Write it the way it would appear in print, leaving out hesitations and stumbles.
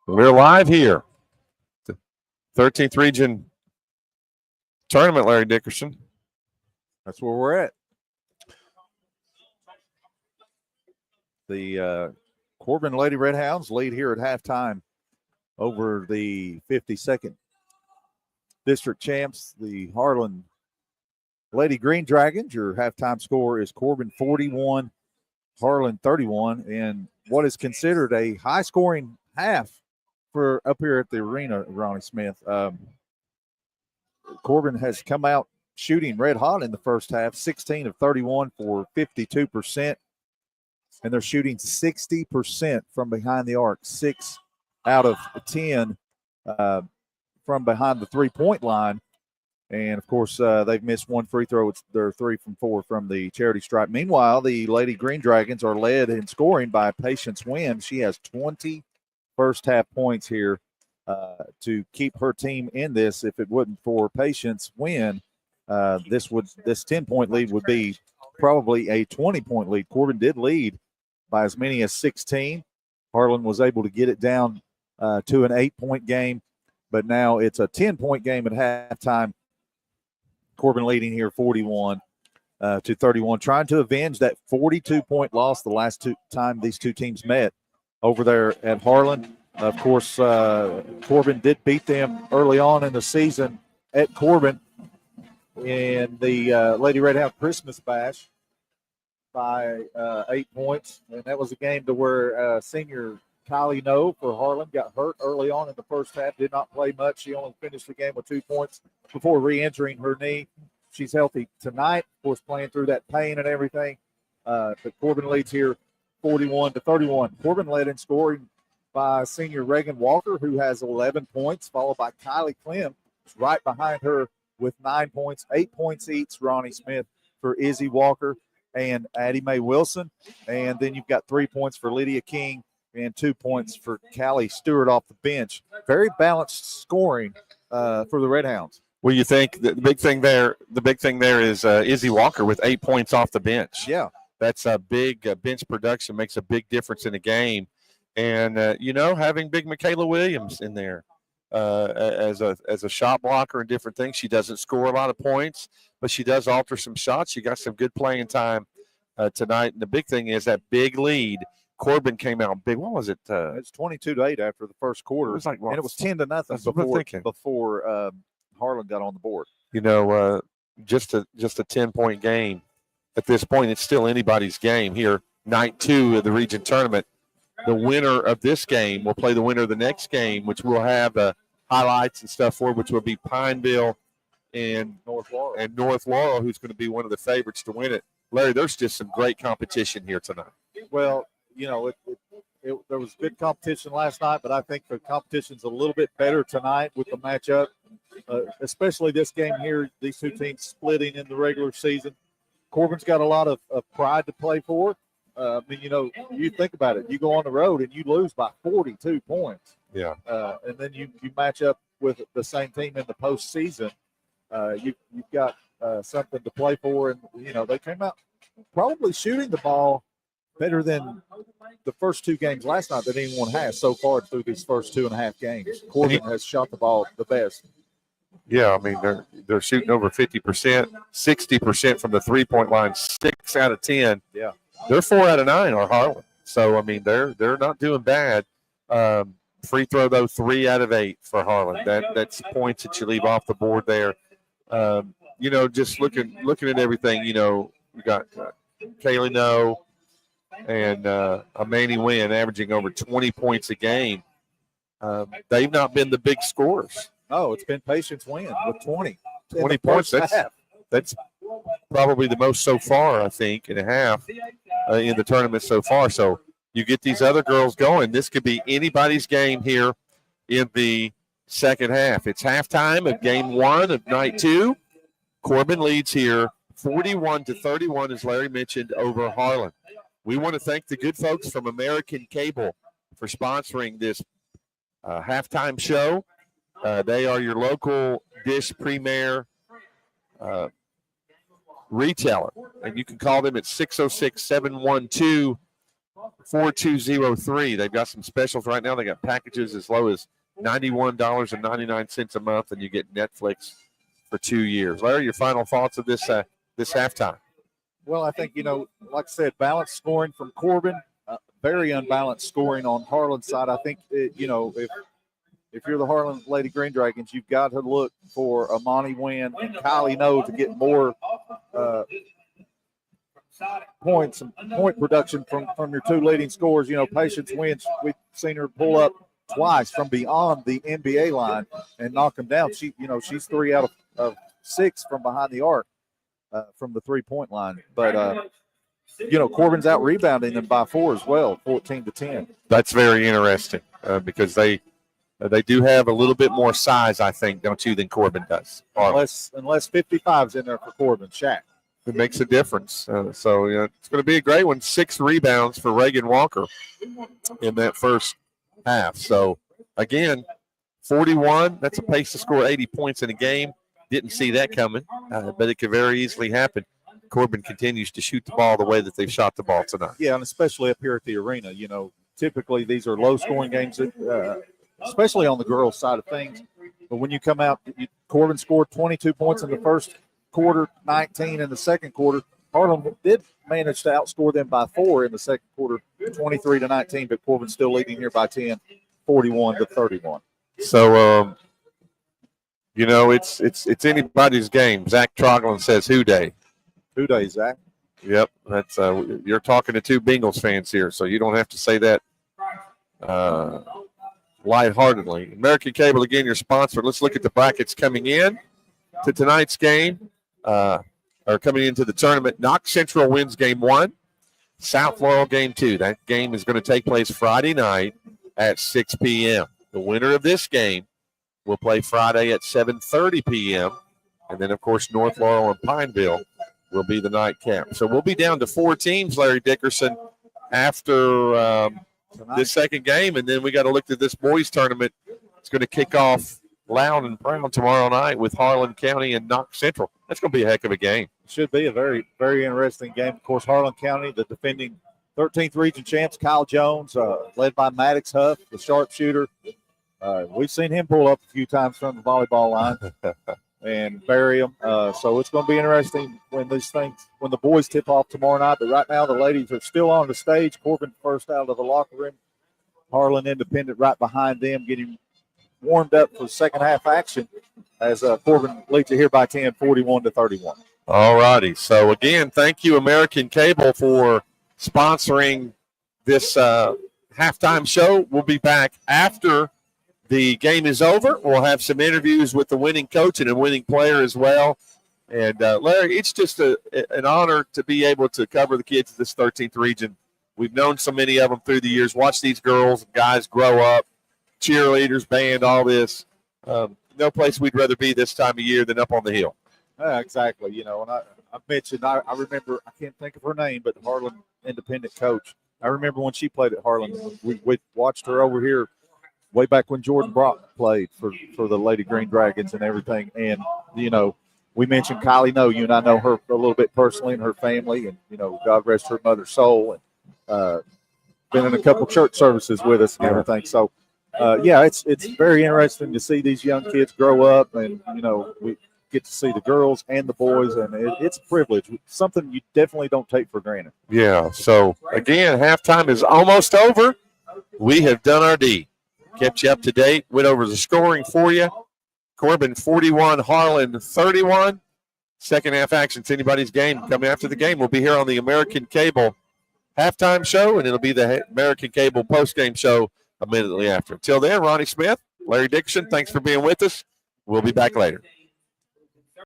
We're live here. The 13th Region Tournament, Larry Dickerson. That's where we're at. The Corbin Lady Red Hounds lead here at halftime over the 52nd District Champs, the Harlan Lady Green Dragons. Your halftime score is Corbin 41, Harlan 31, and what is considered a high-scoring half for up here at the arena, Ronnie Smith. Corbin has come out shooting red hot in the first half, 16 of 31 for 52%. And they're shooting 60% from behind the arc, 6 out of 10 from behind the three-point line. And, of course, they've missed one free throw. They're 3 from 4 from the charity stripe. Meanwhile, the Lady Green Dragons are led in scoring by Patience Wynn. She has 20 first-half points here to keep her team in this. If it wasn't for Patience Wynn, this 10-point lead would be probably a 20-point lead. Corbin did lead by as many as 16. Harlan was able to get it down to an 8-point game, but now it's a 10-point game at halftime. Corbin leading here 41 to 31, trying to avenge that 42-point loss the last time these two teams met over there at Harlan. Of course, Corbin did beat them early on in the season at Corbin in the Lady Red Hound Christmas Bash by 8 points. And that was a game to where senior Kylie No for Harlan got hurt early on in the first half, did not play much. She only finished the game with 2 points before re-injuring her knee. She's healthy tonight, of course, playing through that pain and everything. But Corbin leads here 41 to 31. Corbin led in scoring by senior Reagan Walker, who has 11 points, followed by Kylie Clem, who's right behind her with 9 points. 8 points each, Ronnie Smith for Izzy Walker and Addie Mae Wilson. And then you've got 3 points for Lydia King and 2 points for Callie Stewart off the bench. Very balanced scoring for the Red Hounds. Well, you think the big thing there is Izzy Walker with 8 points off the bench. Yeah. That's a big bench production, makes a big difference in a game. And, having big Michaela Williams in there as a shot blocker and different things. She doesn't score a lot of points, but she does alter some shots. She got some good playing time tonight. And the big thing is that big lead. Corbin came out big. What was it? It's 22-8 after the first quarter. It was like, and it was 10-0 before Harlan got on the board. Just a 10-point game. At this point, it's still anybody's game here. Night 2 of the region tournament. The winner of this game will play the winner of the next game, which we'll have highlights and stuff for, which will be Pineville and North Laurel, who's going to be one of the favorites to win it. Larry, there's just some great competition here tonight. Well, there was good competition last night, but I think the competition's a little bit better tonight with the matchup, especially this game here, these two teams splitting in the regular season. Corbin's got a lot of pride to play for. You think about it. You go on the road and you lose by 42 points. Yeah. And then you match up with the same team in the postseason. You've got something to play for. And, they came out probably shooting the ball better than the first 2 games last night that anyone has so far through these first 2.5 games. Corbin has shot the ball the best. Yeah, I mean, they're shooting over 50%, 60% from the three-point line, 6 out of 10. Yeah. They're 4 out of 9 are Harlan. So, I mean, they're not doing bad. Free throw, though, 3 out of 8 for Harlan. That's points that you leave off the board there. Just looking at everything, you got Kaylee No and Amani Wynn averaging over 20 points a game. They've not been the big scorers. No, it's been Patience Wynn with 20. 20 points. That's probably the most so far, I think, in a half in the tournament so far. So you get these other girls going. This could be anybody's game here in the second half. It's halftime of game 1 of night 2. Corbin leads here 41-31, as Larry mentioned, over Harlan. We want to thank the good folks from American Cable for sponsoring this halftime show. They are your local Dish Premier retailer, and you can call them at 606-712 4203. They've got some specials right now. They got packages as low as $91.99 a month, and you get Netflix for 2 years. Larry, your final thoughts of this halftime? Well, I think, like I said, balanced scoring from Corbin, very unbalanced scoring on Harlan's side. I think, if you're the Harlan Lady Green Dragons, you've got to look for Amani Wynn and Kylie No to get more points and point production from your two leading scorers. Patience Wynn, we've seen her pull up twice from beyond the NBA line and knock them down. She's 3 out of 6 from behind the arc from the 3-point line. But Corbin's out rebounding them by 4 as well, 14-10. That's very interesting because they do have a little bit more size, I think, don't you, than Corbin does. Unless 55's in there for Corbin, Shaq. It makes a difference. It's going to be a great one. 6 rebounds for Reagan Walker in that first half. So, again, 41, that's a pace to score 80 points in a game. Didn't see that coming, but it could very easily happen. Corbin continues to shoot the ball the way that they've shot the ball tonight. Yeah, and especially up here at the arena. Typically these are low-scoring games, especially on the girls' side of things. But when you come out, Corbin scored 22 points in the first quarter, 19 in the second quarter. Harlan did manage to outscore them by 4 in the second quarter, 23-19, but Corbin's still leading here by 10, 41-31. So, it's anybody's game. Zach Troglin says, "Who day?" Who day, Zach? Yep, that's you're talking to 2 Bengals fans here, so you don't have to say that lightheartedly. American Cable, again, your sponsor. Let's look at the brackets coming in to tonight's game, or coming into the tournament. Knox Central wins game 1, South Laurel game 2. That game is going to take place Friday night at 6 p.m. The winner of this game will play Friday at 7:30 p.m. And then, of course, North Laurel and Pineville will be the nightcap. So we'll be down to 4 teams, Larry Dickerson, after this second game. And then we got to look at this boys tournament. It's going to kick off loud and proud tomorrow night with Harlan County and Knox Central. That's going to be a heck of a game. It should be a very, very interesting game. Of course, Harlan County, the defending 13th region champs, Kyle Jones, led by Maddox Huff, the sharpshooter. We've seen him pull up a few times from the volleyball line and bury them. So it's going to be interesting when the boys tip off tomorrow night. But right now the ladies are still on the stage. Corbin first out of the locker room. Harlan Independent right behind them, getting warmed up for second half action as Corbin leads it here by 10, 41-31. All righty. So, again, thank you, American Cable, for sponsoring this halftime show. We'll be back after the game is over. We'll have some interviews with the winning coach and a winning player as well. And, Larry, it's just an honor to be able to cover the kids of this 13th region. We've known so many of them through the years. Watch these girls and guys grow up, cheerleaders, band, all this. No place we'd rather be this time of year than up on the hill. Exactly. And I mentioned, I remember, I can't think of her name, but the Harlan Independent coach. I remember when she played at Harlan. We watched her over here way back when Jordan Brock played for the Lady Green Dragons and everything. And, we mentioned Kylie No. You and I know her a little bit personally and her family. And, God rest her mother's soul. And been in a couple church services with us and everything. So, it's very interesting to see these young kids grow up. And, we get to see the girls and the boys. And it's a privilege. Something you definitely don't take for granted. Yeah. So, again, halftime is almost over. We have done our deed. Kept you up to date. Went over the scoring for you. Corbin 41, Harlan 31. Second half action. It's anybody's game. Coming after the game, we'll be here on the American Cable halftime show, and it'll be the American Cable postgame show immediately after. Until then, Ronnie Smith, Larry Dixon, thanks for being with us. We'll be back later.